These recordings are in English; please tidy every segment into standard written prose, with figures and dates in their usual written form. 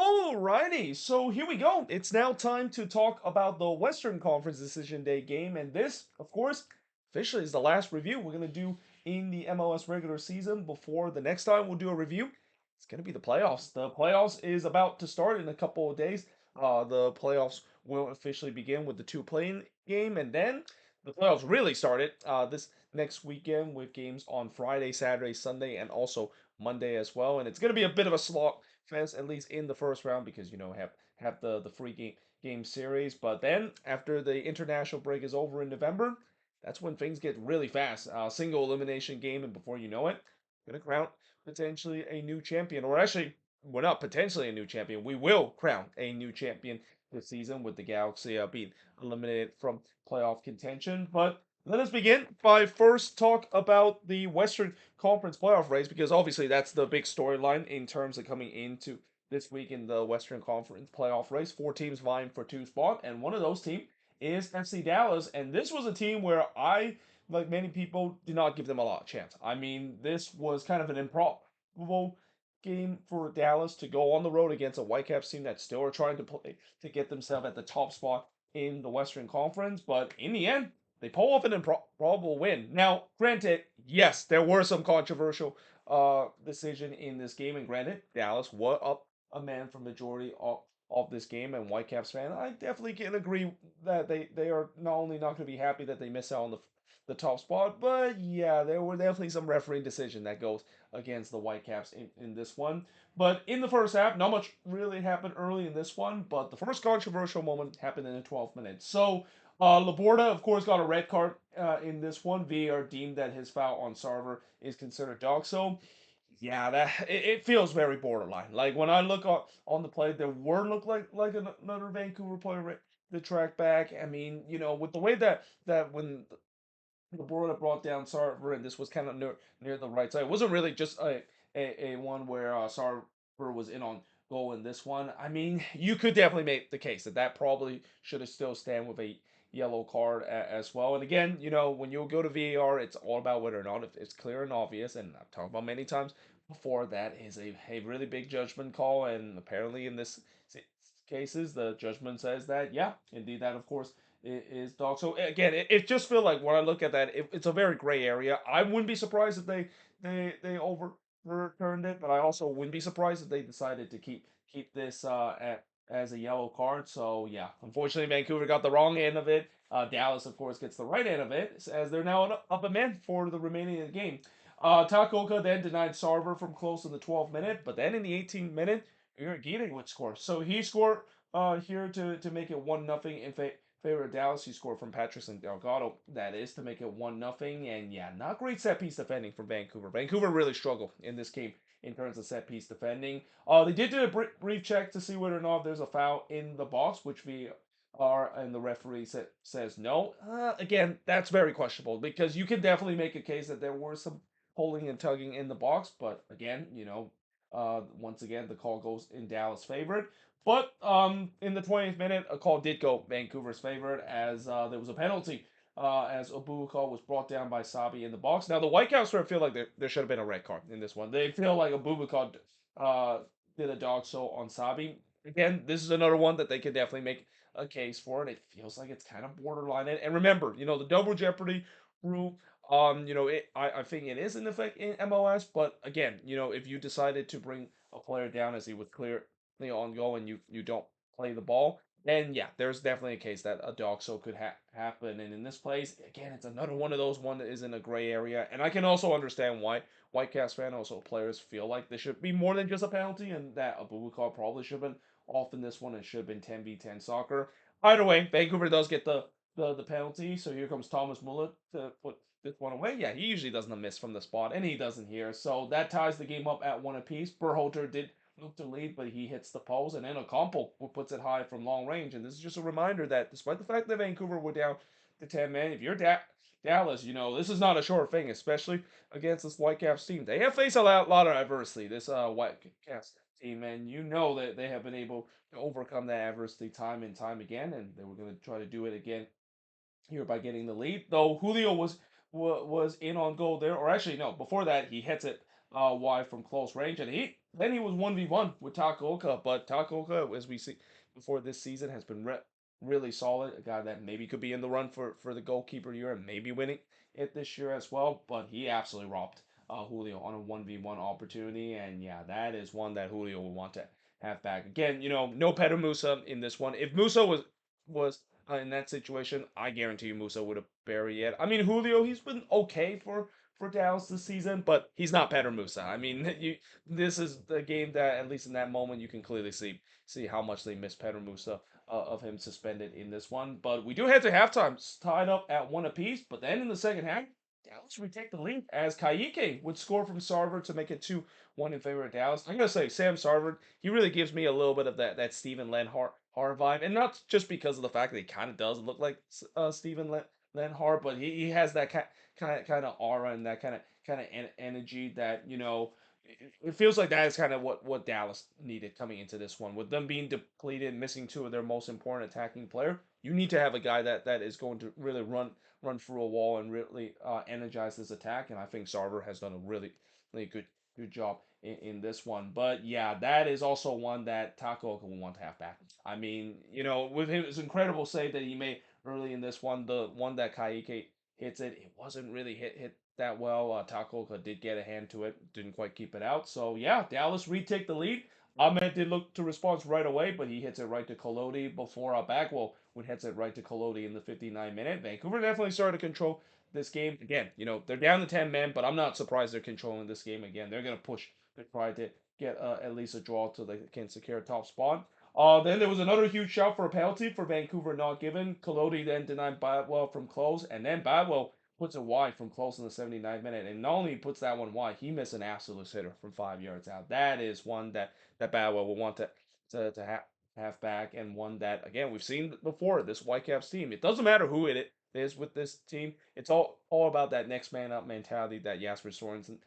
Alrighty, so here we go. It's now time to talk about the Western Conference Decision Day game, and this, of course, officially is the last review we're gonna do in the MLS regular season before the next time we'll do a review. It's gonna be the playoffs. The playoffs is about to start in a couple of days. The playoffs will officially begin with the two playing game, and then the playoffs really started this next weekend with games on Friday, Saturday, Sunday, and also Monday as well. And it's gonna be a bit of a slog fans at least in the first round because have the free game series. But then after the international break is over in November, that's when things get really fast. Single elimination game, and before you know it, gonna crown potentially a new champion, or actually, we're not potentially a new champion. We will crown a new champion this season with the Galaxy being eliminated from playoff contention. But let us begin by first talk about the Western Conference playoff race because obviously that's the big storyline in terms of coming into this week in the Western Conference playoff race. Four teams vying for two spot, and one of those teams is FC Dallas. And this was a team where I, like many people, did not give them a lot of chance. I mean, this was kind of an improbable game for Dallas to go on the road against a Whitecaps team that still are trying to play to get themselves at the top spot in the Western Conference. But in the end, they pull off an improbable win. Now, granted, yes, there were some controversial decision in this game, and granted, Dallas was up a man for majority of this game, and Whitecaps fan, I definitely can agree that they are not only not going to be happy that they miss out on the top spot, but yeah, there were definitely some refereeing decision that goes against the Whitecaps in this one. But in the first half, not much really happened early in this one, but the first controversial moment happened in the 12th minute. So Laporta, of course, got a red card in this one. VAR deemed that his foul on Sarver is considered dog. So, yeah, it feels very borderline. Like when I look on the play, there were look like another Vancouver player the track back. I mean, with the way that when Laporta brought down Sarver, and this was kind of near the right side, it wasn't really just a one where Sarver was in on goal in this one. I mean, you could definitely make the case that probably should have still stand with a yellow card as well. And again, when you go to VAR, it's all about whether or not if it's clear and obvious. And I've talked about many times before that is a really big judgment call. And apparently in this cases, the judgment says that, yeah, indeed, that of course is dog. So again, it just feel like when I look at that, it's a very gray area. I wouldn't be surprised if they overturned it, but I also wouldn't be surprised if they decided to keep this as a yellow card. So yeah, unfortunately, Vancouver got the wrong end of it. Dallas, of course, gets the right end of it as they're now up a man for the remaining of the game. Takoka then denied Sarver from close in the 12th minute, but then in the 18th minute, Gita would score. So he scored here to make it 1-0 in favor of Dallas. He scored from Patterson Delgado, that is, to make it 1-0. And yeah, not great set piece defending from Vancouver. Vancouver really struggled in this game in terms of set piece defending. They did do a brief check to see whether or not there's a foul in the box, which we are, and the referee says no. Again, that's very questionable because you can definitely make a case that there were some pulling and tugging in the box, but again, once again, the call goes in Dallas' favorite. But in the 20th minute, a call did go Vancouver's favorite as there was a penalty as Obuako was brought down by Sabi in the box. Now, the Whitecaps feel like there should have been a red card in this one. They feel like Obuako uh, did a dog show on Sabi. Again, this is another one that they could definitely make a case for, and it feels like it's kind of borderline. And remember, the double jeopardy rule. I think it is in effect in MLS, but again, if you decided to bring a player down as he was clearly on goal and you don't play the ball, then yeah, there's definitely a case that a dog show could happen. And in this place, again, it's another one of those one that is in a gray area, and I can also understand why Whitecaps fan, also players feel like there should be more than just a penalty, and that Abubakar probably should have been off in this one and should have been 10v10 soccer. Either way, Vancouver does get the penalty, so here comes Thomas Muller to put this one away. Yeah, he usually doesn't miss from the spot, and he doesn't here. So that ties the game up at one apiece. Berhalter did look to lead, but he hits the post, and then Ocampo puts it high from long range. And this is just a reminder that despite the fact that Vancouver were down to 10 men, if you're Dallas, this is not a short thing, especially against this Whitecaps team. They have faced a lot of adversity, this Whitecaps team, and that they have been able to overcome that adversity time and time again, and they were going to try to do it again here by getting the lead. Though Julio was in on goal there, or actually no, before that he hits it wide from close range, and he was 1v1 with Takaoka, but Takaoka, as we see before this season, has been really solid. A guy that maybe could be in the run for the goalkeeper year and maybe winning it this year as well, but he absolutely robbed Julio on a 1v1 opportunity, and yeah, that is one that Julio will want to have back. Again, no Pedro Musa in this one. If Musa was in that situation, I guarantee you Musa would have buried it. I mean, Julio, he's been okay for Dallas this season, but he's not Pedro Musa. I mean, this is the game that at least in that moment you can clearly see how much they miss Pedro Musa of him suspended in this one. But we do head to halftime, tied up at one apiece. But then in the second half, Dallas would take the lead as Kayike would score from Sarver to make it 2-1 in favor of Dallas. I'm gonna say Sam Sarver, he really gives me a little bit of that Steven Lenhart vibe, and not just because of the fact that he kind of does look like Steven Lenhart, but he has that kind of aura and that kind of energy that it feels like that is kind of what Dallas needed coming into this one. With them being depleted, missing two of their most important attacking player, you need to have a guy that is going to really run through a wall and really energize this attack. And I think Sarver has done a really good job in this one. But yeah, that is also one that Taco will want to have back. I mean, with his incredible save that he made early in this one, the one that Kayike hits it wasn't really hit that well. Taco did get a hand to it, didn't quite keep it out. So yeah, Dallas retake the lead. Ahmed did look to respond right away, but he hits it right to Collodi before Bagwell would hits it right to Collodi in the 59-minute. Vancouver definitely started to control this game. Again, they're down to 10 men, but I'm not surprised they're controlling this game again. They're going to push to try to get at least a draw so they can secure a top spot. Then there was another huge shot for a penalty for Vancouver not given. Collodi then denied Badwell from close, and then Badwell puts it wide from close in the 79th minute. And not only puts that one wide, he missed an absolute hitter from 5 yards out. That is one that Badwell will want to have back, and one that again we've seen before this Whitecaps team. It doesn't matter who it is with this team. It's all about that next man up mentality that Jasper Sorensen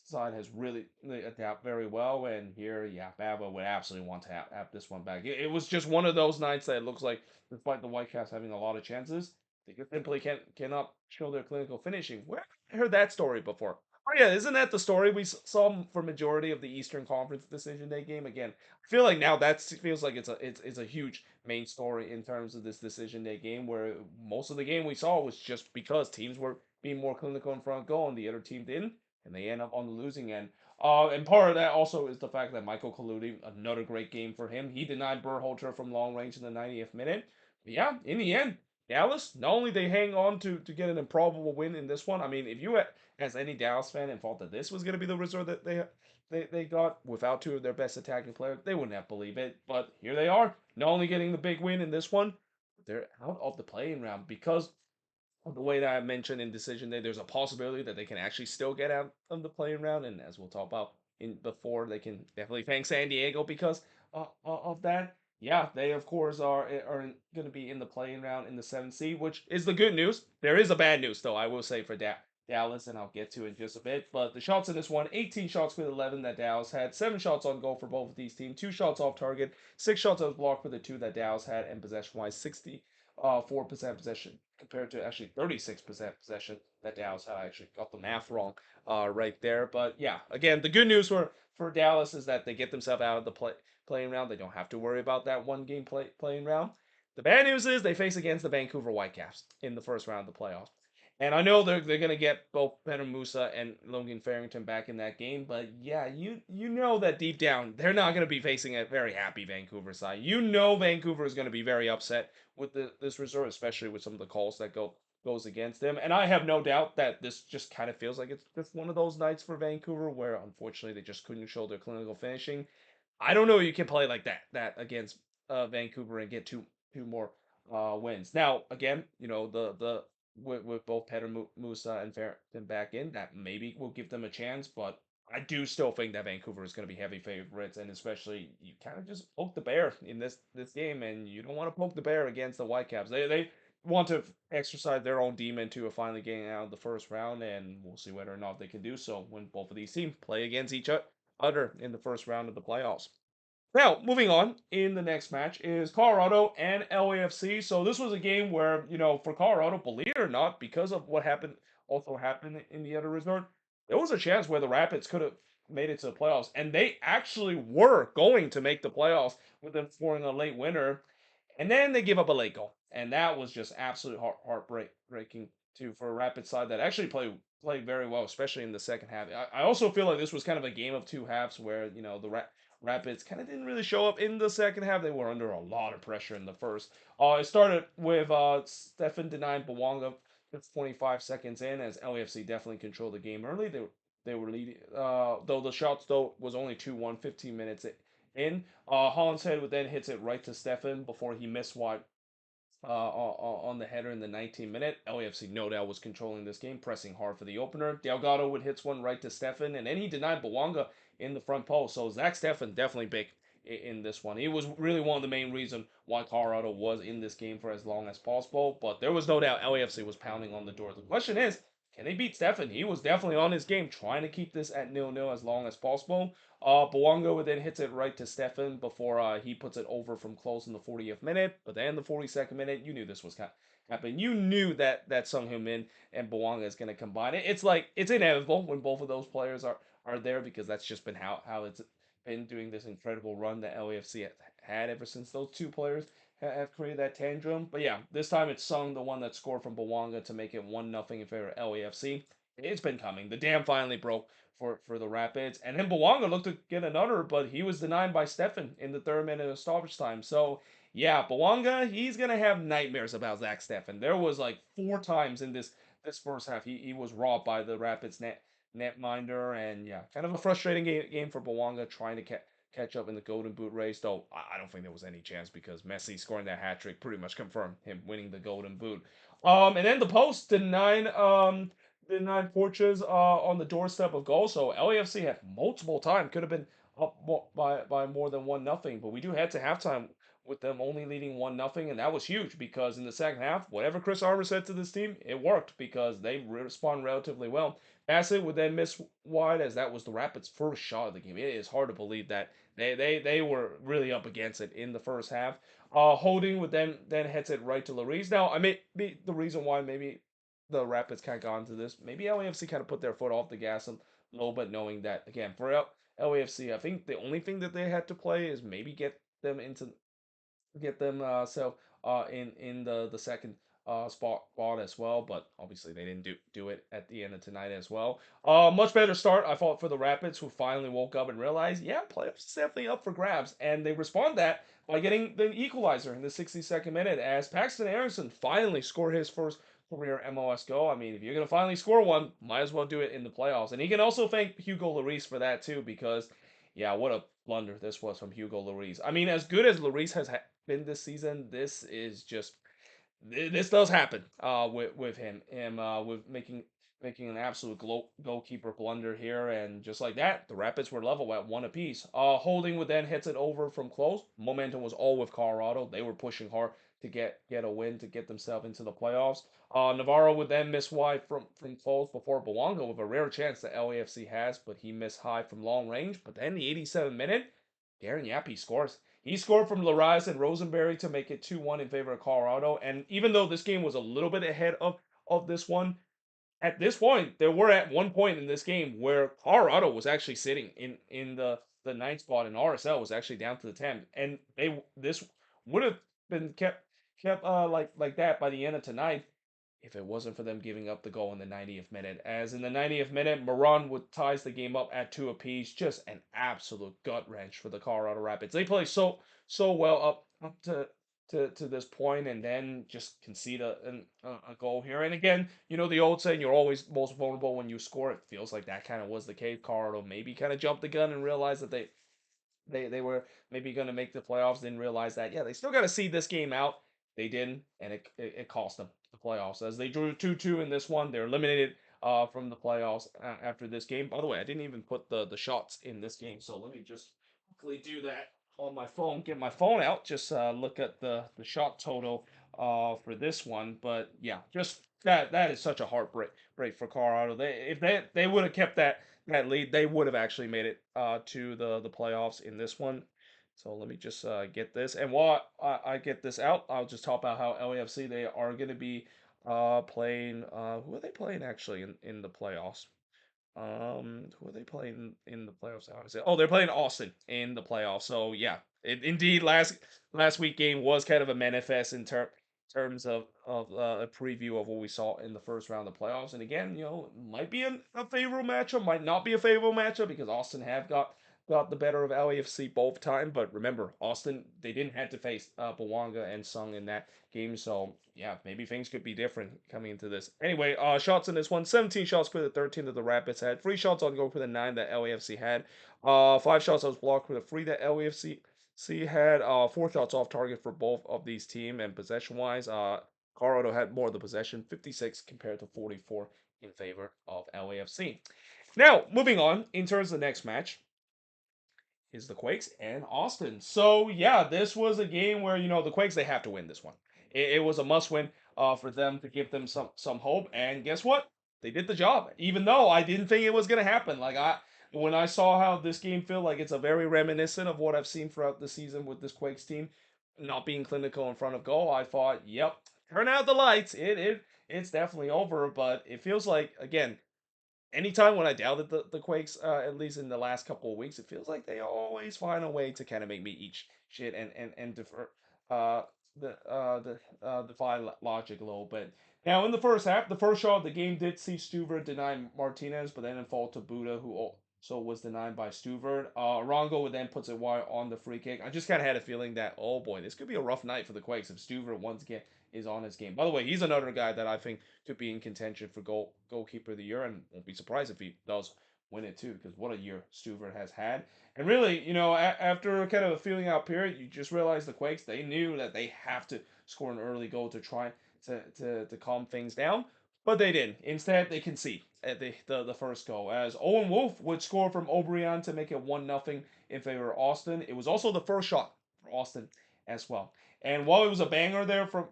side has really adapted very well. And here, yeah, Baba would absolutely want to have this one back. It was just one of those nights that it looks like, despite the Whitecaps having a lot of chances, they simply cannot show their clinical finishing. Where I heard that story before. Oh yeah, isn't that the story we saw for majority of the Eastern Conference Decision Day game? Again, I feel like now that feels like it's a huge main story in terms of this Decision Day game, where most of the game we saw was just because teams were being more clinical in front goal and the other team didn't, and they end up on the losing end. And part of that also is the fact that Michael Kaludi, another great game for him. He denied Berhalter from long range in the 90th minute. But yeah, in the end, Dallas, not only they hang on to get an improbable win in this one. I mean, if you as any Dallas fan and thought that this was going to be the result that they got without two of their best attacking players, they wouldn't have believed it. But here they are, not only getting the big win in this one, they're out of the playing round because the way that I mentioned in decision day, there's a possibility that they can actually still get out of the playing round, and as we'll talk about in before, they can definitely thank San Diego because of that. Yeah, they of course are going to be in the playing round in the seventh seed, which is the good news. There is a bad news though, I will say for Dallas, and I'll get to it in just a bit. But the shots in this one, 18 shots with 11 that Dallas had, 7 shots on goal for both of these teams, 2 shots off target, 6 shots on block for the two that Dallas had, and possession wise, 4% possession compared to actually 36% possession that Dallas had. I actually got the math wrong right there. But yeah, again, the good news for Dallas is that they get themselves out of the playing round. They don't have to worry about that one game playing round. The bad news is they face against the Vancouver Whitecaps in the first round of the playoffs. And I know they're gonna get both Peter Musa and Logan Farrington back in that game, but yeah, you know that deep down they're not gonna be facing a very happy Vancouver side. You know Vancouver is gonna be very upset with this resort, especially with some of the calls that goes against them. And I have no doubt that this just kind of feels like it's just one of those nights for Vancouver where unfortunately they just couldn't show their clinical finishing. I don't know you can play like that against Vancouver and get two more wins. Now again, the with both Peter Musa and Farrington back in, that maybe will give them a chance, but I do still think that Vancouver is going to be heavy favorites, and especially you kind of just poke the bear in this game, and you don't want to poke the bear against the Whitecaps. They want to exercise their own demon to finally getting out of the first round, and we'll see whether or not they can do so when both of these teams play against each other in the first round of the playoffs. Now, moving on, in the next match is Colorado and LAFC. So this was a game where, for Colorado, believe it or not, because of what happened, also happened in the other resort, there was a chance where the Rapids could have made it to the playoffs, and they actually were going to make the playoffs with them scoring a late winner, and then they give up a late goal, and that was just absolute heartbreaking too for a Rapids side that actually played very well, especially in the second half. I also feel like this was kind of a game of two halves where the Rapids kind of didn't really show up in the second half. They were under a lot of pressure in the first. It started with Stefan denying Bawanga just 25 seconds in, as LAFC definitely controlled the game early. They were leading, though the shots though was only 2-1, 15 minutes in. Holland's head would then hits it right to Stefan before he missed wide on the header in the 19th minute. LAFC no doubt was controlling this game, pressing hard for the opener. Delgado would hits one right to Stefan, and then he denied Bawanga in the front post. So Zach Stefan definitely big in this one. He was really one of the main reasons why Colorado was in this game for as long as possible. But there was no doubt LAFC was pounding on the door. The question is, can they beat Stefan? He was definitely on his game, trying to keep this at 0-0 as long as possible. Bawanga then hits it right to Stefan before he puts it over from close in the 40th minute. But then the 42nd minute, you knew this was happening. You knew that Sung Hyun Min and Bawanga is going to combine it. It's like it's inevitable when both of those players are there because that's just been how it's been doing this incredible run that LAFC had ever since those two players have created that tantrum. But yeah, this time it's Sung, the one that scored from Bawanga to make it 1-0 in favor of LAFC. It's been coming. The dam finally broke for the Rapids. And then Bawanga looked to get another, but he was denied by Stefan in the third minute of stoppage time. So yeah, Bawanga, he's gonna have nightmares about Zach Stefan. There was like 4 times in this first half he was robbed by the Rapids netminder, and yeah, kind of a frustrating game for Bawanga trying to catch up in the Golden Boot race. Though I don't think there was any chance because Messi scoring that hat trick pretty much confirmed him winning the Golden Boot. And then the post denied Porches on the doorstep of goal. So LAFC had multiple times could have been up by more than 1-0, but we do head to halftime with them only leading 1-0, and that was huge because in the second half, whatever Chris Armour said to this team, it worked because they respond relatively well. Bassett would then miss wide as that was the Rapids' first shot of the game. It is hard to believe that they were really up against it in the first half. Holding would then hits it right to Larice. Now, I may be the reason why maybe the Rapids kind of got into this. Maybe LAFC kind of put their foot off the gas a little bit, knowing that again for LAFC, I think the only thing that they had to play is maybe get them in the second spot as well. But obviously they didn't do it at the end of tonight as well. Much better start I thought for the Rapids, who finally woke up and realized, yeah, playoffs is definitely up for grabs, and they respond that by getting the equalizer in the 62nd minute as Paxton Aaronson finally scored his first career MLS goal. I mean, if you're gonna finally score one, might as well do it in the playoffs. And he can also thank Hugo Lloris for that too, because yeah, what a blunder this was from Hugo Lloris. I mean, as good as Lloris has been this season, this is just this does happen with him with making an absolute goalkeeper blunder here, and just like that the Rapids were level at one apiece. Holding would then hits it over from close. Momentum was all with Colorado. They were pushing hard to get a win to get themselves into the playoffs. Navarro would then miss wide from close before Bawanga with a rare chance that LAFC has, but he missed high from long range. But then the 87th minute, Darren Yappy scores. He scored from Laraz and Rosenberry to make it 2-1 in favor of Colorado. And even though this game was a little bit ahead of this one, at this point, there were at one point in this game where Colorado was actually sitting in the ninth spot and RSL was actually down to the 10th. And this would have been kept like that by the end of tonight if it wasn't for them giving up the goal in the 90th minute. As in the 90th minute, Moran would ties the game up at 2 apiece. Just an absolute gut wrench for the Colorado Rapids. They play so well up to this point, and then just concede a goal here. And again, the old saying, you're always most vulnerable when you score. It feels like that kind of was the case. Colorado maybe kind of jumped the gun and realized that they were maybe going to make the playoffs. Didn't realize that. Yeah, they still got to see this game out. They didn't, and it cost them the playoffs as they drew 2-2 in this one. They're eliminated from the playoffs after this game. By the way, I didn't even put the shots in this game, so let me just quickly do that on my phone. Get my phone out. Just look at the shot total for this one. But yeah, just that is such a heartbreak for Colorado. If they would have kept that lead, they would have actually made it to the playoffs in this one. So let me just get this. And while I get this out, I'll just talk about how LAFC they are going to be playing. Who are they playing actually in the playoffs? Who are they playing in the playoffs? Obviously, oh, they're playing Austin in the playoffs. So yeah, indeed, last week game was kind of a manifest in terms of a preview of what we saw in the first round of the playoffs. And again, might be a favorable matchup, might not be a favorable matchup because Austin have got the better of LAFC both time. But remember, Austin they didn't have to face Bawanga and Sung in that game, so yeah, maybe things could be different coming into this. Anyway, shots in this one: 17 shots for the 13 that the Rapids had, 3 shots on goal for the 9 that LAFC had, 5 shots that was blocked for the 3 that LAFC had, 4 shots off target for both of these teams, and possession wise, Colorado had more of the possession, 56 compared to 44 in favor of LAFC. Now, moving on in terms of the next match is the Quakes and Austin. So yeah, this was a game where the Quakes they have to win this one. It was a must win for them to give them some hope. And guess what? They did the job. Even though I didn't think it was gonna happen. Like when I saw how this game felt like it's a very reminiscent of what I've seen throughout the season with this Quakes team not being clinical in front of goal. I thought, yep, turn out the lights. It's definitely over. But it feels like again anytime when I doubted the Quakes, at least in the last couple of weeks, it feels like they always find a way to kind of make me eat shit and defer uh defy logic a little bit. Now in the first half, the first shot of the game did see Stuvert deny Martinez, but then it fall to Buda, who also was denied by Stuvert. Rongo would then puts it wide on the free kick. I just kind of had a feeling that oh boy, this could be a rough night for the Quakes if Stuvert once again is on his game. By the way, he's another guy that I think could be in contention for goalkeeper of the year, and won't be surprised if he does win it too, because what a year Stuvert has had. And really, after kind of a feeling out period, you just realize the Quakes they knew that they have to score an early goal to try to calm things down, but they didn't. Instead, they concede at the first goal as Owen Wolf would score from Obrian to make it 1-0 in favor of Austin. It was also the first shot for Austin as well. And while it was a banger there from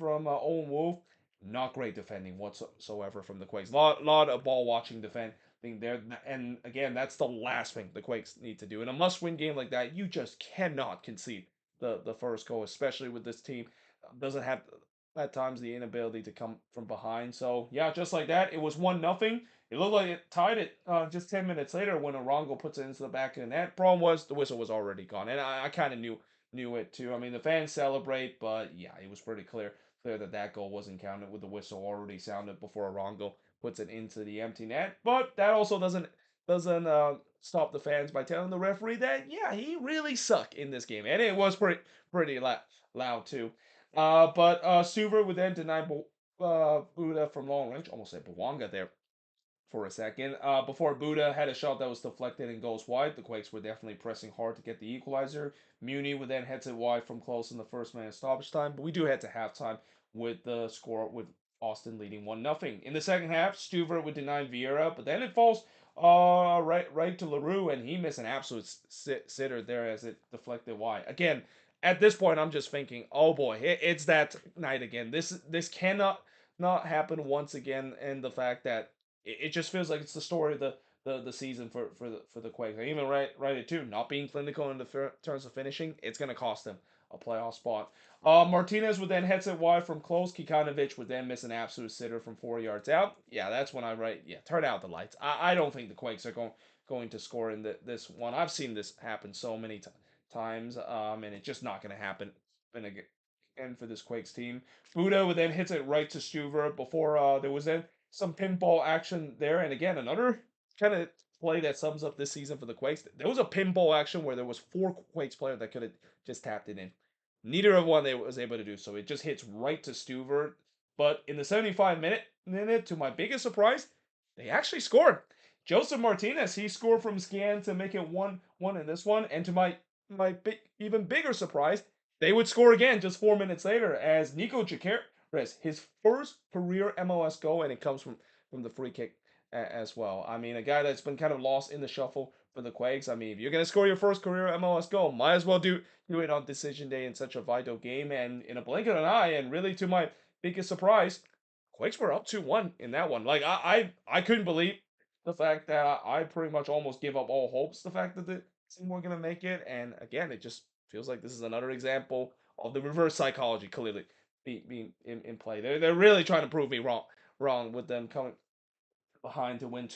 Owen Wolf, not great defending whatsoever from the Quakes. Lot of ball watching defending there, and again, that's the last thing the Quakes need to do in a must-win game like that. You just cannot concede the first goal, especially with this team doesn't have at times the inability to come from behind. So yeah, just like that, it was 1-0. It looked like it tied it just 10 minutes later when Arango puts it into the back of the net. Problem was the whistle was already gone, and I kind of knew it too. I mean, the fans celebrate, but yeah, it was pretty clear that goal wasn't counted with the whistle already sounded before Arango puts it into the empty net. But that also doesn't stop the fans by telling the referee that yeah, he really sucked in this game, and it was pretty loud too. But Suver would then deny Buddha from long range. Almost said Bawanga there for a second. Before Buddha had a shot that was deflected and goes wide, the Quakes were definitely pressing hard to get the equalizer. Muni would then head it wide from close in the first minute of stoppage time, but we do head to halftime with the score with Austin leading 1-0. In the second half, Stuver would deny Vieira, but then it falls right to LaRue, and he missed an absolute sitter there as it deflected wide. Again, at this point, I'm just thinking, oh boy, it's that night again. This cannot not happen once again, and the fact that it just feels like it's the story of the season for the Quakes. I even write it too. Not being clinical in the terms of finishing, it's gonna cost them a playoff spot. Martinez would then heads it wide from close. Kikanovic would then miss an absolute sitter from 4 yards out. Yeah, that's when I write. Yeah, turn out the lights. I don't think the Quakes are going to score in this one. I've seen this happen so many times, and it's just not going to happen. And for this Quakes team, Buda would then hits it right to Stuver before there was then some pinball action there. And again, another kind of play that sums up this season for the Quakes. There was a pinball action where there was 4 Quakes players that could have just tapped it in. Neither of one they was able to do so. It just hits right to Stuver. But in the 75 minute, to my biggest surprise, they actually scored. Joseph Martinez, he scored from scan to make it 1-1 in this one. And to even bigger surprise, they would score again just 4 minutes later as Nico Jaqueras, his first career MLS goal, and it comes from the free kick as well. I mean, a guy that's been kind of lost in the shuffle for the Quakes. I mean, if you're gonna score your first career MLS goal, might as well do it on decision day in such a vital game. And in a blink of an eye, and really to my biggest surprise, Quakes were up 2-1 in that one. Like I couldn't believe the fact that I pretty much almost give up all hopes. The fact that the team weren't gonna make it, and again, it just feels like this is another example of the reverse psychology clearly being in play. They're really trying to prove me wrong with them coming behind to win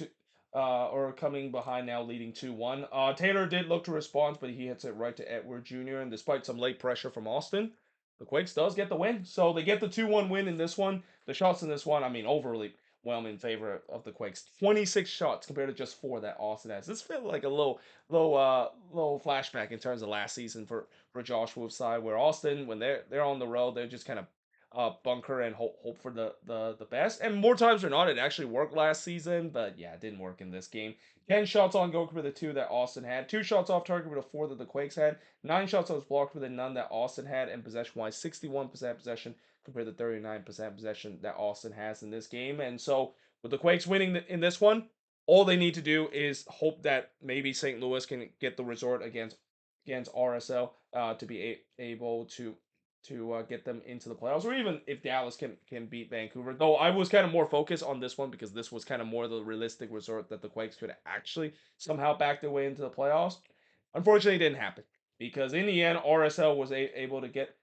or coming behind now, leading 2-1. Taylor did look to respond, but he hits it right to Edward Jr. And despite some late pressure from Austin, the Quakes does get the win. So they get the 2-1 win in this one. The shots in this one, I mean, overly well in favor of the Quakes. 26 shots compared to just 4 that Austin has. This feels like a little flashback in terms of last season for Josh Wolf's side, where Austin, when they're on the road, they're just kind of bunker and hope for the best. And more times than not, it actually worked last season, but yeah, it didn't work in this game. 10 shots on goal for the 2 that Austin had, 2 shots off target for the 4 that the Quakes had, 9 shots that was blocked for the none that Austin had, and possession wise, 61% possession compared to 39% possession that Austin has in this game. And so, with the Quakes winning in this one, all they need to do is hope that maybe St. Louis can get the resort against RSL to be able to get them into the playoffs, or even if Dallas can beat Vancouver. Though I was kind of more focused on this one because this was kind of more the realistic resort that the Quakes could actually somehow back their way into the playoffs. Unfortunately, it didn't happen because in the end, RSL was able to get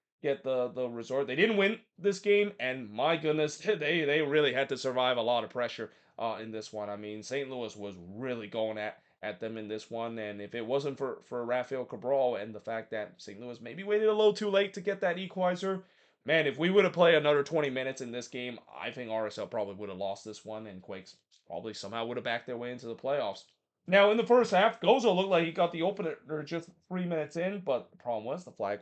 the resort. They didn't win this game, and my goodness, they really had to survive a lot of pressure in this one. I mean, St. Louis was really going at them in this one. And if it wasn't for Rafael Cabral and the fact that St. Louis maybe waited a little too late to get that equalizer, man, if we would have played another 20 minutes in this game, I think RSL probably would have lost this one, and Quakes probably somehow would have backed their way into the playoffs. Now, in the first half, Gozo looked like he got the opener just 3 minutes in, but the problem was the flag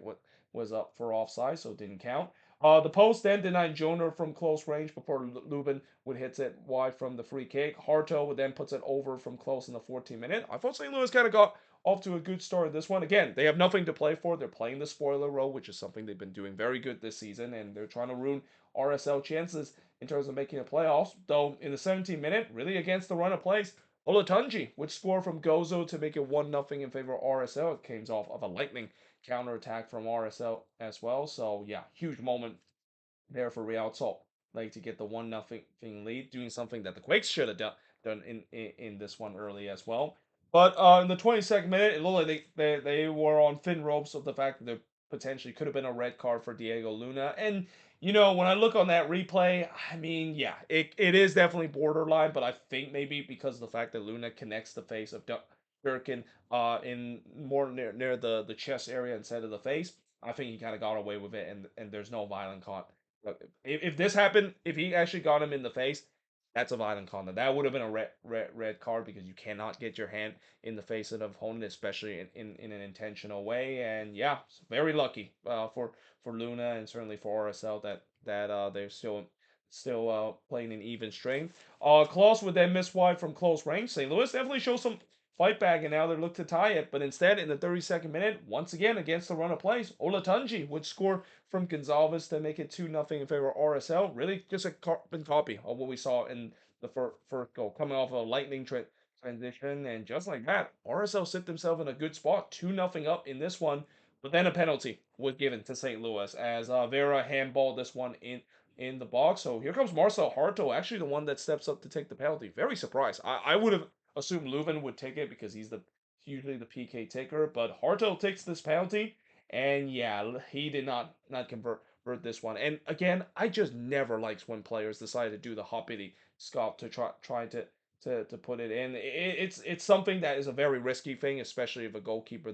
was up for offside, so it didn't count. The post then denied Jonah from close range before Lubin would hit it wide from the free kick. Harto would then puts it over from close in the 14th minute. I thought St. Louis kind of got off to a good start in this one. Again, they have nothing to play for. They're playing the spoiler role, which is something they've been doing very good this season, and they're trying to ruin RSL chances in terms of making the playoffs. Though in the 17th minute, really against the run of plays, Olatunji would score from Gozo to make it 1-0 in favor of RSL. It came off of a lightning counterattack from RSL as well. So yeah, huge moment there for Real Salt Lake to get the 1-0 lead, doing something that the Quakes should have done in this one early as well. But in the 22nd minute, it looked like they were on thin ropes of the fact that there potentially could have been a red card for Diego Luna. And, when I look on that replay, I mean, yeah, it is definitely borderline, but I think maybe because of the fact that Luna connects the face of Durkin in more near the chest area instead of the face, I think he kind of got away with it, and there's no violent Look, if this happened, if he actually got him in the face, that's a violent conduct. That would have been a red card because you cannot get your hand in the face of an opponent, especially in an intentional way. And yeah, very lucky for Luna and certainly for RSL that they're still playing in even strength. Klaus would then miss wide from close range. St. Louis definitely shows some fight back, and now they look to tie it. But instead, in the 32nd minute, once again against the run of plays, Olatunji would score from Gonzalez to make it 2-0 in favor of RSL. Really just a carbon copy of what we saw in the first goal, coming off of a lightning transition. And just like that, RSL sit themselves in a good spot, 2-0 up in this one. But then a penalty was given to St. Louis as Vera handballed this one in the box. So here comes Marcel Harto, actually the one that steps up to take the penalty. Very surprised. I would have assumed Leuven would take it because he's usually the PK taker, but Harto takes this penalty, and yeah, he did not convert this one. And again, I just never liked when players decide to do the hoppity scop to try to put it in. It's something that is a very risky thing, especially if a goalkeeper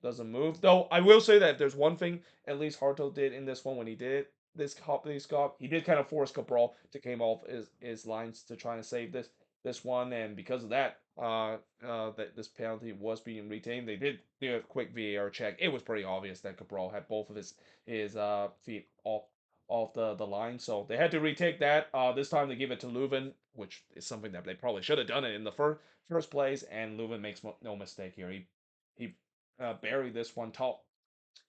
doesn't move. Though I will say that there's one thing at least Harto did in this one when he did this hoppity scop, he did kind of force Cabral to came off his lines to try to save this one, and because of that, that this penalty was being retained. They did do a quick VAR check. It was pretty obvious that Cabral had both of his feet off the line, so they had to retake that. This time they give it to Leuven, which is something that they probably should have done it in the first place. And Leuven makes no mistake here. He buried this one top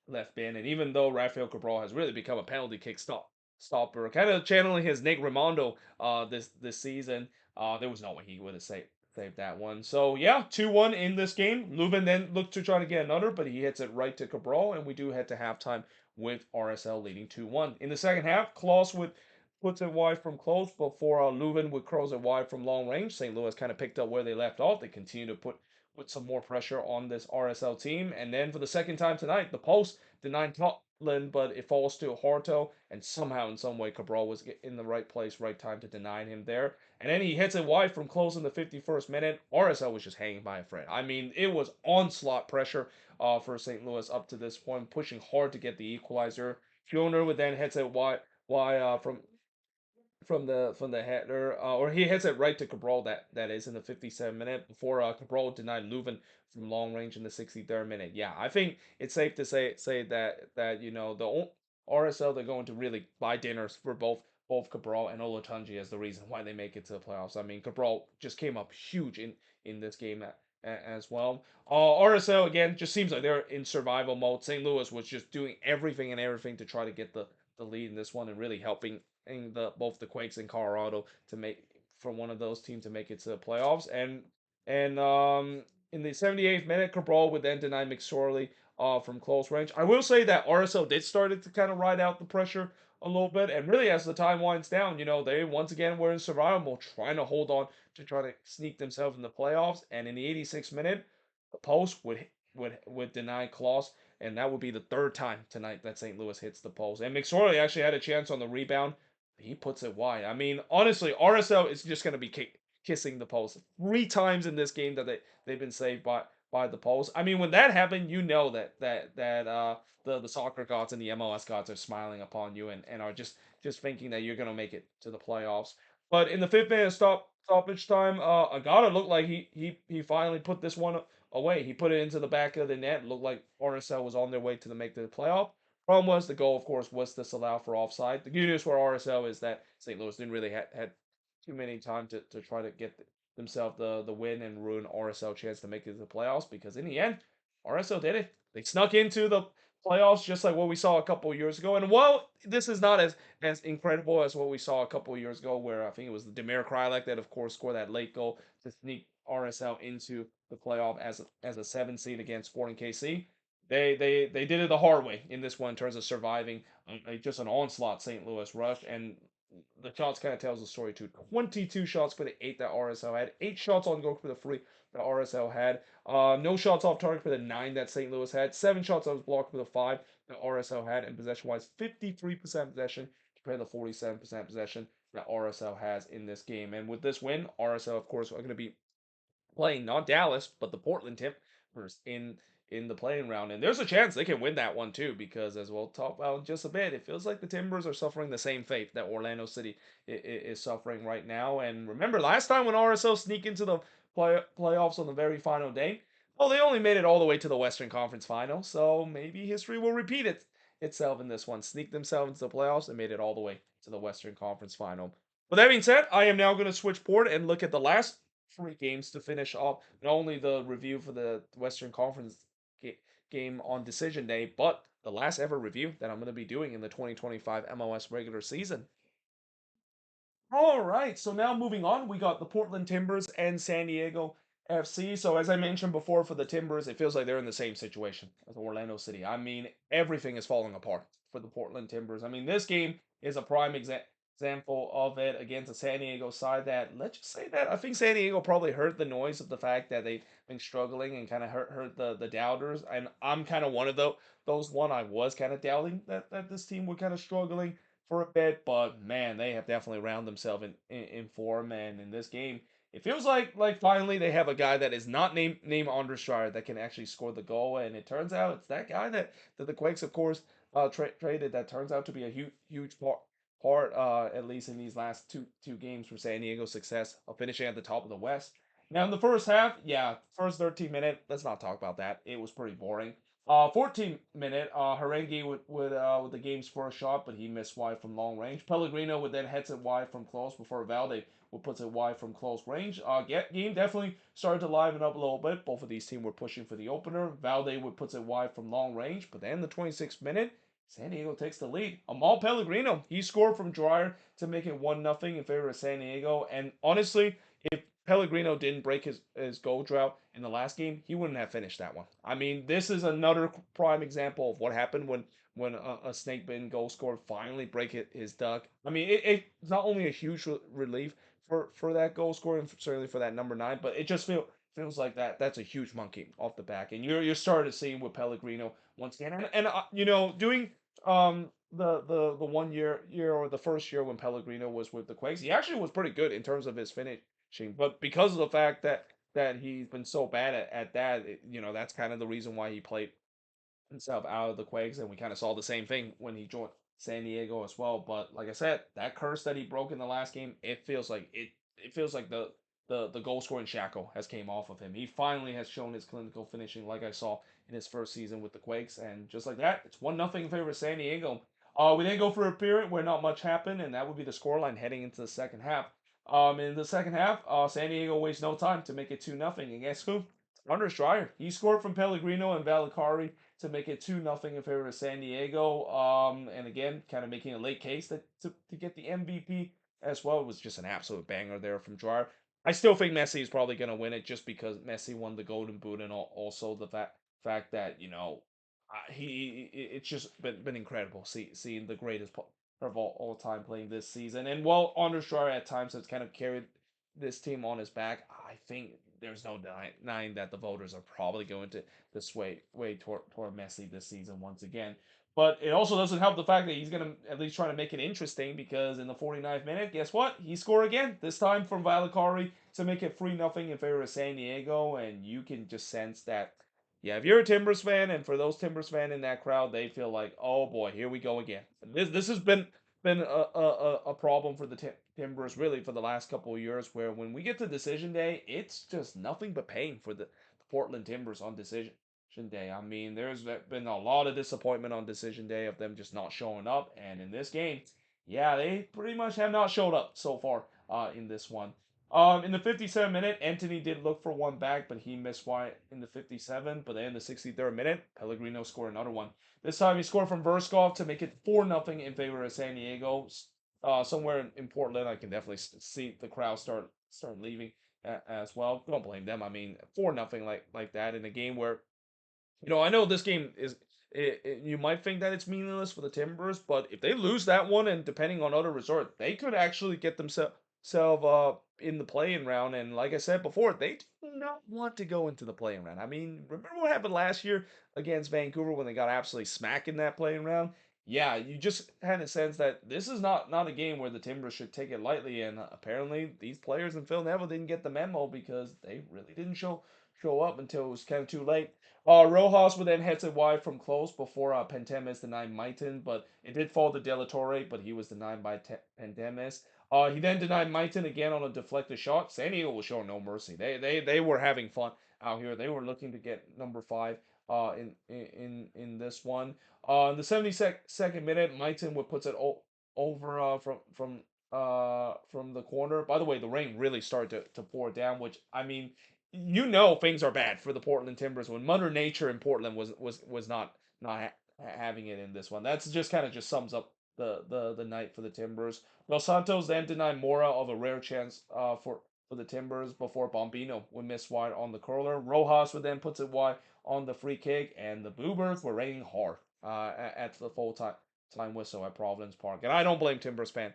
left bin. And even though Rafael Cabral has really become a penalty kick stopper, kind of channeling his Nick Raimondo this season, there was no way he would have saved that one. So yeah, 2-1 in this game. Leuven then looked to try to get another, but he hits it right to Cabral, and we do head to halftime with RSL leading 2-1. In the second half, Klaus would puts it wide from close before Leuven would cross it wide from long range. St. Louis kind of picked up where they left off. They continue to put some more pressure on this RSL team. And then for the second time tonight, the post denied but it falls to Horto, and somehow in some way Cabral was in the right place, right time to deny him there. And then he hits it wide from close in the 51st minute. RSL was just hanging by a thread. I mean, it was onslaught pressure for St. Louis up to this point, pushing hard to get the equalizer. Fioner would then hits it wide from the header, or he hits it right to Cabral. That is in the 57th minute before Cabral denied Leuven from long range in the 63rd minute. Yeah, I think it's safe to say that the RSL, they're going to really buy dinners for both Cabral and Olatunji as the reason why they make it to the playoffs. I mean, Cabral just came up huge in this game as well. RSL again just seems like they're in survival mode. St. Louis was just doing everything to try to get the lead in this one and really helping both the Quakes and Colorado to make for one of those teams to make it to the playoffs. And in the 78th minute, Cabral would then deny McSorley from close range. I will say that RSL did started to kind of ride out the pressure a little bit, and really as the time winds down, they once again were in survival mode, trying to hold on to try to sneak themselves in the playoffs. And in the 86th minute, the post would deny Klaus, and that would be the third time tonight that St. Louis hits the post. And McSorley actually had a chance on the rebound. He puts it wide. I mean, honestly, RSL is just going to be kissing the post 3 times in this game that they've been saved by the post. I mean, when that happened, you know that the soccer gods and the MLS gods are smiling upon you and are just thinking that you're going to make it to the playoffs. But in the 5th minute stoppage time, Agata looked like he finally put this one away. He put it into the back of the net. It looked like RSL was on their way to make the playoff. Problem was the goal, of course, was disallowed for offside. The good news for RSL is that St. Louis didn't really had too many time to try to get themselves the win and ruin RSL chance to make it to the playoffs, because in the end, RSL did it. They snuck into the playoffs just like what we saw a couple of years ago. And while this is not as incredible as what we saw a couple of years ago, where I think it was Demir Krylak that, of course, scored that late goal to sneak RSL into the playoff as a 7 seed against Sporting KC. They did it the hard way in this one in terms of surviving just an onslaught St. Louis rush, and the shots kind of tells the story too. 22 shots for the 8 that RSL had, 8 shots on goal for the 3 that RSL had, no shots off target for the 9 that St. Louis had, 7 shots that was blocked for the 5 that RSL had, and possession wise, 53% possession compared to 47% possession that RSL has in this game. And with this win, RSL, of course, are going to be playing not Dallas, but the Portland Timbers in the playing round. And there's a chance they can win that one too, because as we'll talk about in just a bit, it feels like the Timbers are suffering the same fate that Orlando City is suffering right now. And remember last time when RSL sneaked into the playoffs on the very final day, well, they only made it all the way to the Western Conference Final. So maybe history will repeat itself in this one. Sneak themselves into the playoffs and made it all the way to the Western Conference Final. With that being said, I am now going to switch board and look at the last 3 games to finish off not only the review for the Western Conference game on decision day, but the last ever review that I'm going to be doing in the 2025 MLS regular season. All right, so now moving on, we got the Portland Timbers and San Diego FC. So as I mentioned before, for the Timbers, it feels like they're in the same situation as Orlando City. I mean, everything is falling apart for the Portland Timbers. I mean, this game is a prime example of it against a San Diego side that, let's just say that I think San Diego probably heard the noise of the fact that they've been struggling and kind of hurt the doubters. And I'm kind of one of those one. I was kind of doubting that this team were kind of struggling for a bit, but man, they have definitely round themselves in form. And in this game, it feels like finally they have a guy that is not named Andreschar that can actually score the goal. And it turns out it's that guy that the Quakes, of course, traded. That turns out to be a huge part, at least in these last two games for San Diego's success of finishing at the top of the West. Now in the first half, yeah, first 13 minute, let's not talk about that. It was pretty boring. 14th minute, Harengi with the game's first shot, but he missed wide from long range. Pellegrino would then heads it wide from close before Valde would put it wide from close range. Game definitely started to liven up a little bit. Both of these teams were pushing for the opener. Valde would put it wide from long range, but then the 26th minute, San Diego takes the lead. Amal Pellegrino, he scored from Dreyer to make it 1-0 in favor of San Diego. And honestly, if Pellegrino didn't break his goal drought in the last game, he wouldn't have finished that one. I mean, this is another prime example of what happened when a snake bitten goal scorer finally break his duck. I mean, it's not only a huge relief for that goal scorer, and certainly for that number 9, but it just feels like that's a huge monkey off the back, and you're starting to see with Pellegrino once again, and doing The 1 year or the first year when Pellegrino was with the Quakes, he actually was pretty good in terms of his finishing, but because of the fact that he's been so bad at that, that's kind of the reason why he played himself out of the Quakes, and we kind of saw the same thing when he joined San Diego as well. But like I said, that curse that he broke in the last game, it feels like the goal scoring shackle has came off of him. He finally has shown his clinical finishing, like I saw in his first season with the Quakes, and just like that, it's 1-0 in favor of San Diego. We then go for a period where not much happened, and that would be the scoreline heading into the second half. In the second half, San Diego wastes no time to make it 2-0, and guess who? Anders Dreyer. He scored from Pellegrino and Valacari to make it 2-0 in favor of San Diego. And again, kind of making a late case to get the MVP as well. It was just an absolute banger there from Dreyer. I still think Messi is probably going to win it just because Messi won the Golden Boot, and also the fact that it's just been incredible seeing the greatest of all time playing this season. And while Anders Dreyer at times has kind of carried this team on his back, I think there's no denying that the voters are probably going to sway toward Messi this season once again. But it also doesn't help the fact that he's going to at least try to make it interesting because in the 49th minute, guess what? He scored again, this time from Valacari to make it 3-0 in favor of San Diego. And you can just sense that, yeah, if you're a Timbers fan, and for those Timbers fan in that crowd, they feel like, oh boy, here we go again. This has been a problem for the Timbers really for the last couple of years, where when we get to decision day, it's just nothing but pain for the Portland Timbers on decision day. I mean, there's been a lot of disappointment on decision day of them just not showing up, and in this game, yeah, they pretty much have not showed up so far in this one. In the 57th minute, Anthony did look for one back, but he missed wide in the 57th. But then in the 63rd minute, Pellegrino scored another one. This time he scored from Verskov to make it 4-0 in favor of San Diego. Somewhere in Portland, I can definitely see the crowd start leaving as well. Don't blame them. I mean, 4-0 like that in a game where I know this game is. You might think that it's meaningless for the Timbers, but if they lose that one, and depending on other resort, they could actually get themselves in the playing round. And like I said before, they do not want to go into the playing round. I mean, remember what happened last year against Vancouver when they got absolutely smacked in that playing round? Yeah, you just had a sense that this is not a game where the Timbers should take it lightly. And apparently, these players in Phil Neville didn't get the memo because they really didn't show up until it was kind of too late. Rojas would then head it wide from close before Pentemis denied Maitin, but it did fall to De La Torre, but he was denied by Pentemis. He then denied Maitin again on a deflected shot. San Diego was showing no mercy. They were having fun out here. They were looking to get number five in this one. In the 72nd minute, Maitin would puts it over from the corner. By the way, the rain really started to pour down, which I mean things are bad for the Portland Timbers when Mother Nature in Portland was not having it in this one. That's just kind of just sums up the night for the Timbers. Los Santos then denied Mora of a rare chance for the Timbers before Bombino would miss wide on the curler. Rojas would then puts it wide on the free kick, and the Bluebirds were raining hard at the full time whistle at Providence Park. And I don't blame Timbers fan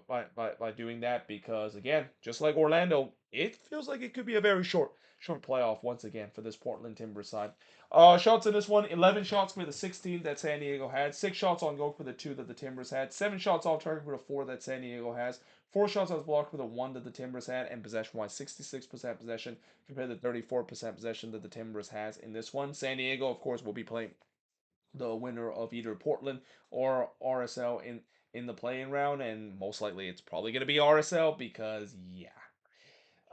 by doing that because again, just like Orlando, it feels like it could be a very short playoff once again for this Portland Timbers side. Shots in this one, 11 shots for the 16 that San Diego had, 6 shots on goal for the 2 that the Timbers had, 7 shots off target for the 4 that San Diego has, 4 shots on blocked for the 1 that the Timbers had, and possession-wise, 66% possession compared to 34% possession that the Timbers has in this one. San Diego, of course, will be playing the winner of either Portland or RSL in the playing round, and most likely it's probably going to be RSL because yeah,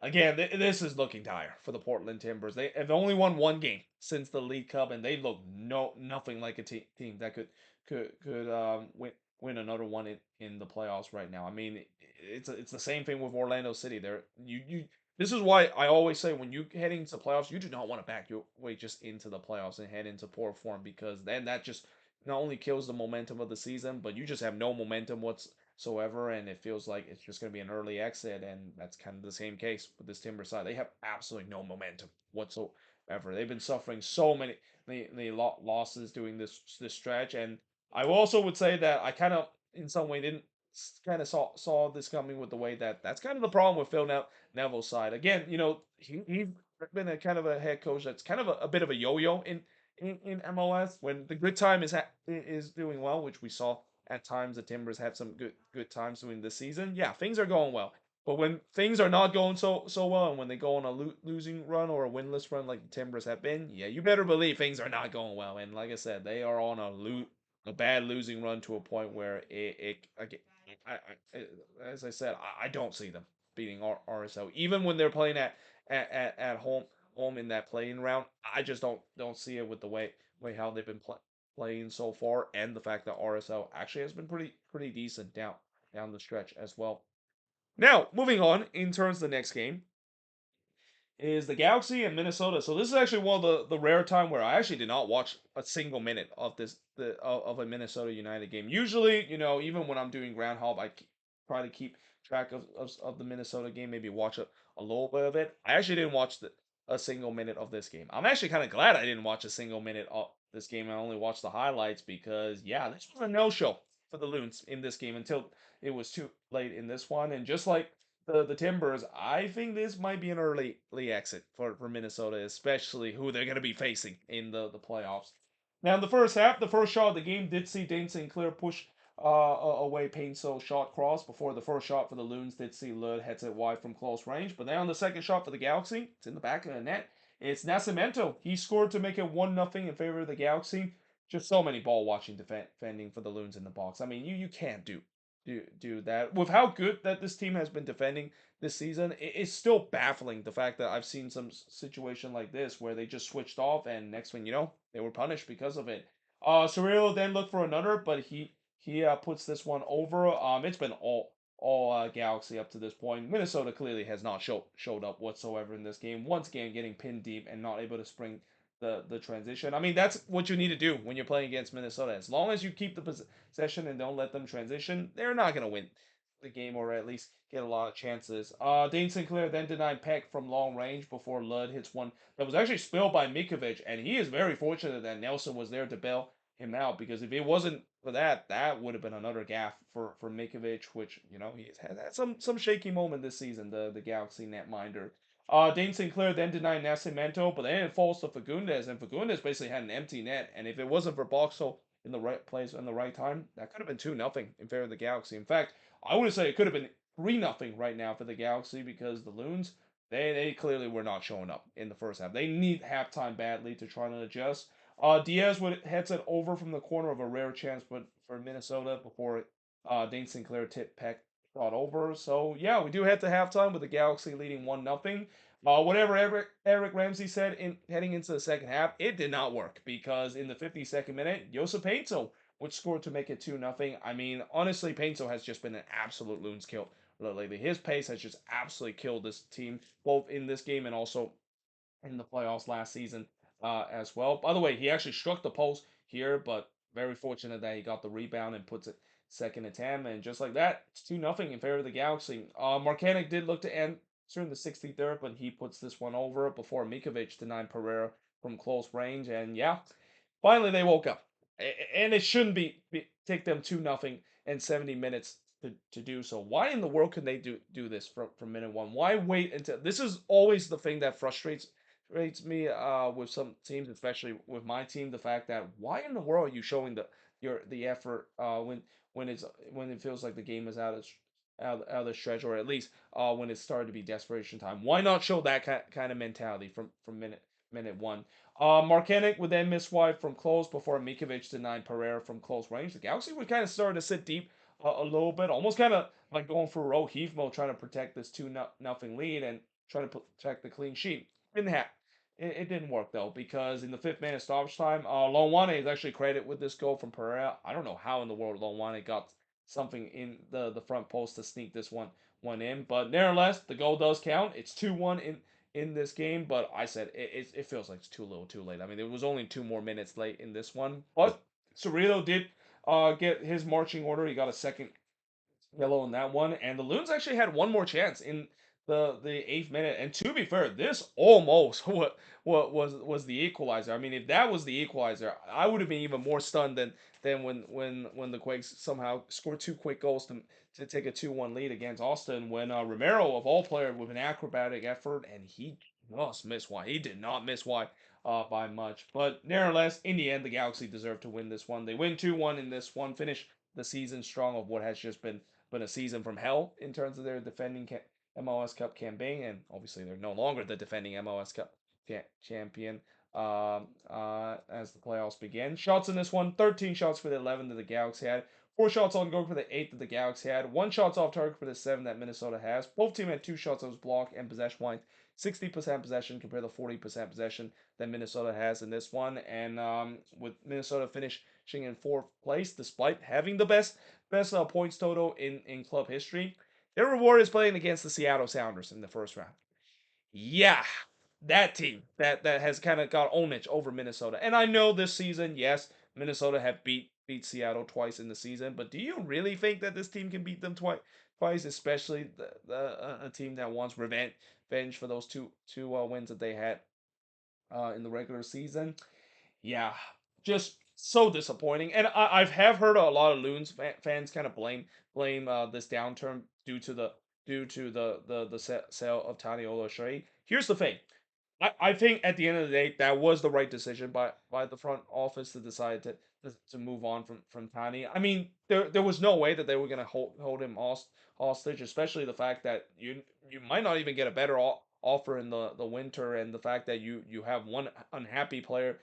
again, this is looking dire for the Portland Timbers. They have only won one game since the League Cup, and they look nothing like a team that could win another one in the playoffs right now. I mean, it's the same thing with Orlando City. There, you. This is why I always say when you head into playoffs, you do not want to back your way just into the playoffs and head into poor form because then that just not only kills the momentum of the season, but you just have no momentum whatsoever, and it feels like it's just going to be an early exit, and that's kind of the same case with this Timber side. They have absolutely no momentum whatsoever. They've been suffering so many losses doing this stretch, and I also would say that I kind of, in some way, didn't kind of saw this coming with the way that's kind of the problem with Phil Neville's side. Again, he's been a kind of a head coach that's kind of a bit of a yo-yo in MLS when the good time is doing well, which we saw at times. The Timbers have some good times doing this season. Yeah, things are going well. But when things are not going so well, and when they go on a losing run or a winless run like the Timbers have been, yeah, you better believe things are not going well. And like I said, they are on a bad losing run to a point where as I said, I don't see them beating RSL even when they're playing at home in that playing round. I just don't see it with the way how they've been playing so far, and the fact that RSL actually has been pretty decent down the stretch as well. Now, moving on in terms of the next game is the Galaxy and Minnesota. So this is actually one of the rare time where I actually did not watch a single minute of of a Minnesota United game. Usually, even when I'm doing ground hop, try to keep track of the Minnesota game, maybe watch a little bit of it. I actually didn't watch a single minute of this game. I'm actually kind of glad I didn't watch a single minute of this game. I only watched the highlights because yeah, this was a no show for the Loons in this game until it was too late in this one. And just like the Timbers, I think this might be an early exit for Minnesota, especially who they're going to be facing in the playoffs. Now, in the first half, the first shot of the game did see Dane Sinclair push away Painso's shot cross before the first shot for the Loons did see Lud heads it wide from close range. But then on the second shot for the Galaxy, it's in the back of the net. It's Nascimento. He scored to make it 1-0 in favor of the Galaxy. Just so many ball watching defending for the Loons in the box. I mean, you can't do that. With how good that this team has been defending this season, it's still baffling the fact that I've seen some situation like this where they just switched off and next thing you know, they were punished because of it. Cirillo then looked for another, but he puts this one over. It's been all Galaxy up to this point. Minnesota clearly has not showed up whatsoever in this game. Once again, getting pinned deep and not able to spring the transition. I mean, that's what you need to do when you're playing against Minnesota. As long as you keep the possession and don't let them transition, they're not going to win the game or at least get a lot of chances. Dane Sinclair then denied Peck from long range before Lud hits one that was actually spilled by Mikovic, and he is very fortunate that Nelson was there to bail him out because if it wasn't for that, that would have been another gaff for Mikovic, which he's had some shaky moment this season. The Galaxy netminder. Dane Sinclair then denied Nascimento, but then it falls to Fagundes, and Fagundes basically had an empty net. And if it wasn't for Boxall in the right place in the right time, that could have been 2-0 in favor of the Galaxy. In fact, I would say it could have been 3-0 right now for the Galaxy because the Loons, they clearly were not showing up in the first half. They need halftime badly to try to adjust. Diaz would heads it over from the corner of a rare chance, but for Minnesota before Dane Sinclair tipped Peck shot over. So yeah, we do head to halftime with the Galaxy leading 1-0. Whatever Eric Ramsey said in heading into the second half, it did not work because in the 52nd minute, Josep Painto would score to make it 2-0. I mean, honestly, Painto has just been an absolute loons kill lately. His pace has just absolutely killed this team, both in this game and also in the playoffs last season as well. By the way, he actually struck the post here, but very fortunate that he got the rebound and puts it second attempt. And just like that, it's 2-0 in favor of the Galaxy. Marcanic did look to answer in the 63rd, but he puts this one over before Mikovic denied Pereira from close range. And yeah, finally they woke up. And it shouldn't take them 2-0 and 70 minutes to do so. Why in the world can they do this from minute one? Why wait until this is always the thing that frustrates me with some teams, especially with my team, the fact that why in the world are you showing the effort when it feels like the game is out of the stretch, or at least when it's started to be desperation time. Why not show that kind of mentality from minute one? Marcanic would then miss wide from close before Mikovic denied Pereira from close range. The Galaxy would kind of start to sit deep a little bit, almost kind of like going for row heave mode, trying to protect this 2-0 lead and trying to protect the clean sheet. Didn't have. It didn't work though because in the 5th minute stoppage time, Lonwane is actually credited with this goal from Pereira. I don't know how in the world Lonwane got something in the front post to sneak this one in, but nevertheless, the goal does count. It's 2-1 in this game, but I said it feels like it's too little, too late. I mean, it was only 2 more minutes late in this one, but Cerrito did get his marching order. He got a second yellow in that one, and the Loons actually had one more chance in the 8th minute. And to be fair, this almost what was the equalizer. I mean, if that was the equalizer, I would have been even more stunned than when the Quakes somehow scored two quick goals to take a 2-1 lead against Austin. When Romero of all players with an acrobatic effort, and he just missed wide. He did not miss wide by much. But nevertheless, in the end, the Galaxy deserved to win this one. They win 2-1 in this one, finish the season strong of what has just been a season from hell in terms of their defending MLS Cup campaign, and obviously they're no longer the defending MLS Cup champion as the playoffs begin. Shots in this one, 13 shots for the 11 that the Galaxy had. 4 shots on goal for the 8 that the Galaxy had. 1 shots off target for the 7 that Minnesota has. Both teams had 2 shots that was blocked and possession wise. 60% possession compared to 40% possession that Minnesota has in this one. And with Minnesota finishing in 4th place, despite having the best points total in club history, their reward is playing against the Seattle Sounders in the first round. Yeah, that team that has kind of got ownage over Minnesota. And I know this season, yes, Minnesota have beat Seattle twice in the season, but do you really think that this team can beat them twice, especially a team that wants revenge for those two wins that they had in the regular season? Yeah, just so disappointing. And I've have heard a lot of Loons fans kind of blame this downturn due to the sale of Tani Olashari. Here's the thing. I think at the end of the day, that was the right decision by the front office to decide to move on from Tani. I mean, there was no way that they were gonna hold him hostage, especially the fact that you might not even get a better offer in the winter, and the fact that you have one unhappy player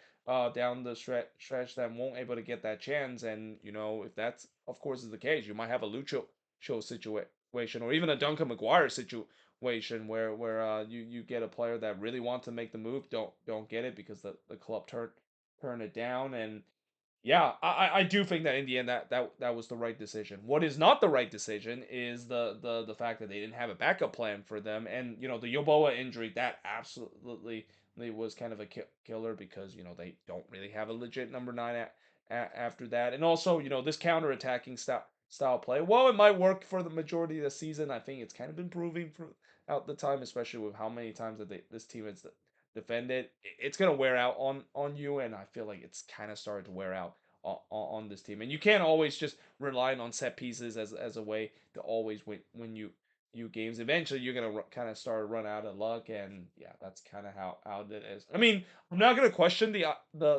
down the stretch that won't able to get that chance, and if that's of course is the case, you might have a Lucho show situation or even a Duncan McGuire situation where you get a player that really wants to make the move, don't get it because the club turn it down. And yeah, I do think that in the end that was the right decision. What is not the right decision is the fact that they didn't have a backup plan for them, and the Yoboa injury that absolutely was kind of a killer because they don't really have a legit number 9 after that, and also this counter attacking style play. Well, it might work for the majority of the season. I think it's kind of been proving throughout the time, especially with how many times that this team has defended. It's gonna wear out on you, and I feel like it's kind of started to wear out on this team. And you can't always just rely on set pieces as a way to always win you games. Eventually, you're gonna kind of start to run out of luck, and yeah, that's kind of how it is. I mean, I'm not gonna question the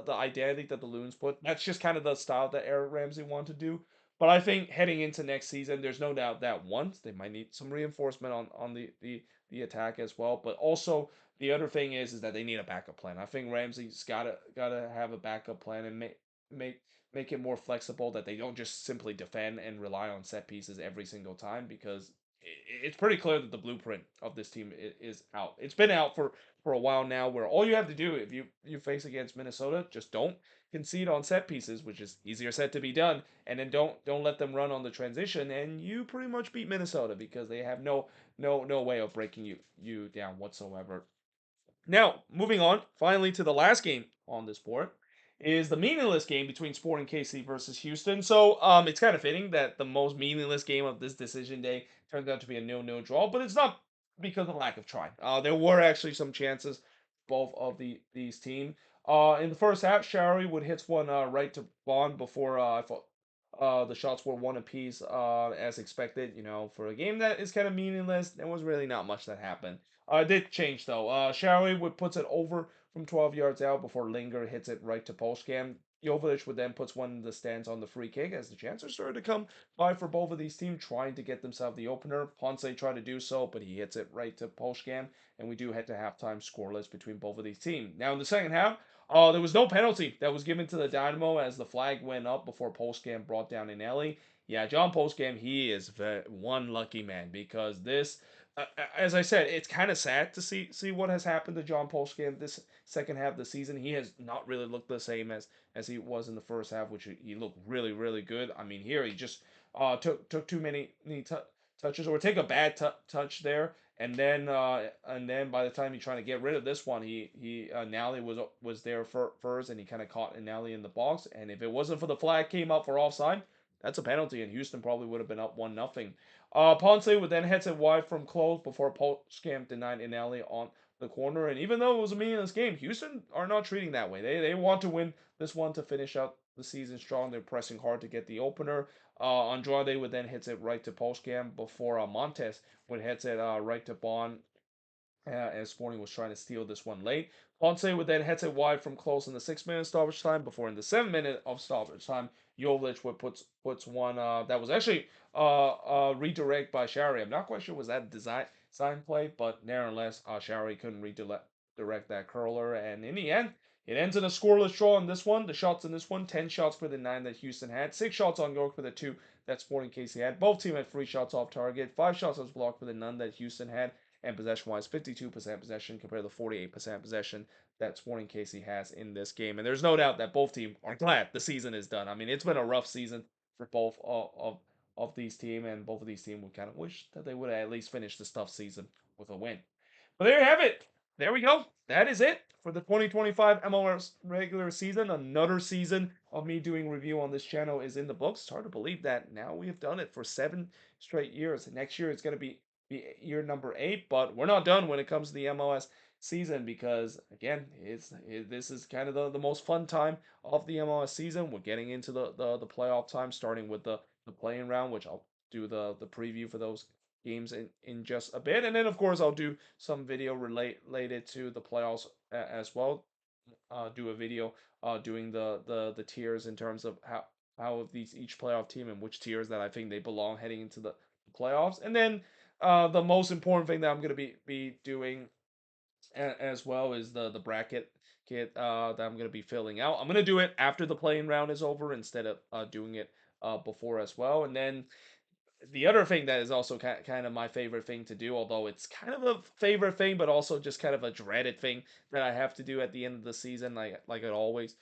identity that the Loons put. That's just kind of the style that Eric Ramsey wanted to do. But I think heading into next season, there's no doubt that once they might need some reinforcement on the attack as well. But also the other thing is that they need a backup plan. I think Ramsey's gotta have a backup plan and make make it more flexible, that they don't just simply defend and rely on set pieces every single time, because it's pretty clear that the blueprint of this team is out. It's been out for a while now, where all you have to do if you face against Minnesota, just don't concede on set pieces, which is easier said to be done, and then don't let them run on the transition, and you pretty much beat Minnesota because they have no way of breaking you down whatsoever. Now, moving on, finally to the last game on this board is the meaningless game between Sporting KC versus Houston. So, it's kind of fitting that the most meaningless game of this decision day turned out to be a 0-0 draw, but it's not because of lack of trying. There were actually some chances both of these teams. In the first half, Shari would hit one right to Bond before I thought the shots were one apiece, as expected. For a game that is kind of meaningless, there was really not much that happened. It did change though. Showery would puts it over from 12 yards out before Linger hits it right to post cam. Jovic would then puts one in the stands on the free kick as the chances started to come by for both of these teams trying to get themselves the opener. Ponce tried to do so, but he hits it right to post cam, and we do head to halftime scoreless between both of these teams. Now in the second half, there was no penalty that was given to the Dynamo as the flag went up before Postgame brought down Inelli. Yeah, John Postgame, he is one lucky man, because this, as I said, it's kind of sad to see what has happened to John Postgame this second half of the season. He has not really looked the same as he was in the first half, which he looked really good. I mean, here he just took too many touches, or take a bad touch there, and then by the time he's trying to get rid of this one, he Nally was there first, and he kind of caught Nally in the box. And if it wasn't for the flag came up for offside, that's a penalty, and Houston probably would have been up 1-0. Ponce would then heads it wide from close before Scamp denied Inali on the corner. And even though it was a meaningless game, Houston are not treating that way. They want to win this one to finish out the season strong. They're pressing hard to get the opener. Andrade would then hits it right to Postcam before Montes would hits it right to Bond as Sporting was trying to steal this one late. Ponce would then head it wide from close in the 6 minute stoppage time before in the 7 minute of stoppage time, Jovic would puts one that was actually redirect by Shari. I'm not quite sure was that design play, but nevertheless, Shari couldn't redirect that curler, and in the end, it ends in a scoreless draw in this one. The shots in this one, 10 shots for the 9 that Houston had, 6 shots on goal for the 2 that Sporting KC had. Both teams had 3 shots off target, 5 shots was blocked for the none that Houston had, and possession-wise, 52% possession compared to 48% possession that Sporting KC has in this game. And there's no doubt that both teams are glad the season is done. I mean, it's been a rough season for both of these teams, and both of these teams would kind of wish that they would at least finish this tough season with a win. But there you have it. There we go. That is it for the 2025 MLS regular season. Another season of me doing review on this channel is in the books. It's hard to believe that now we have done it for 7 straight years. Next year it's going to be year number 8, but we're not done when it comes to the MLS season because again, this is kind of the most fun time of the MLS season. We're getting into the playoff time, starting with the playing round, which I'll do the preview for those games in just a bit, and then of course I'll do some video related to the playoffs as well. Do a video doing the tiers in terms of how these each playoff team and which tiers that I think they belong heading into the playoffs, and then the most important thing that I'm gonna be doing as well is the bracket kit that I'm gonna be filling out. I'm gonna do it after the playing round is over instead of doing it before as well, and then the other thing that is also kind of my favorite thing to do, although it's kind of a favorite thing, but also just kind of a dreaded thing that I have to do at the end of the season, like I always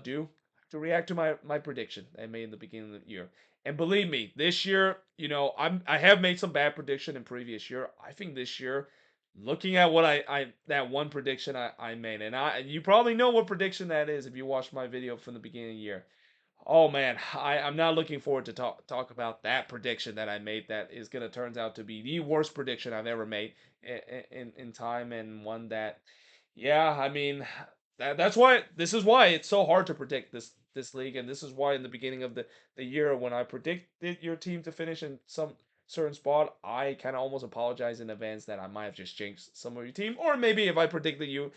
do, to react to my prediction I made in the beginning of the year. And believe me, this year, I have made some bad prediction in previous year. I think this year, looking at what I that one prediction I made, and you probably know what prediction that is if you watched my video from the beginning of the year. Oh man, I'm not looking forward to talk about that prediction that I made. That is gonna turns out to be the worst prediction I've ever made in time, and one that, yeah, I mean, that's why this is why it's so hard to predict this league, and this is why in the beginning of the year when I predicted your team to finish in some certain spot, I kind of almost apologize in advance that I might have just jinxed some of your team, or maybe if I predicted you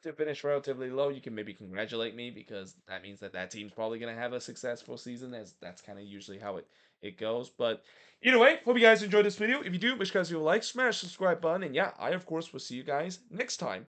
to finish relatively low, you can maybe congratulate me because that means that team's probably going to have a successful season, as that's kind of usually how it goes. But either way, hope you guys enjoyed this video. If you do, wish guys you a like, smash the subscribe button, and yeah, I of course will see you guys next time.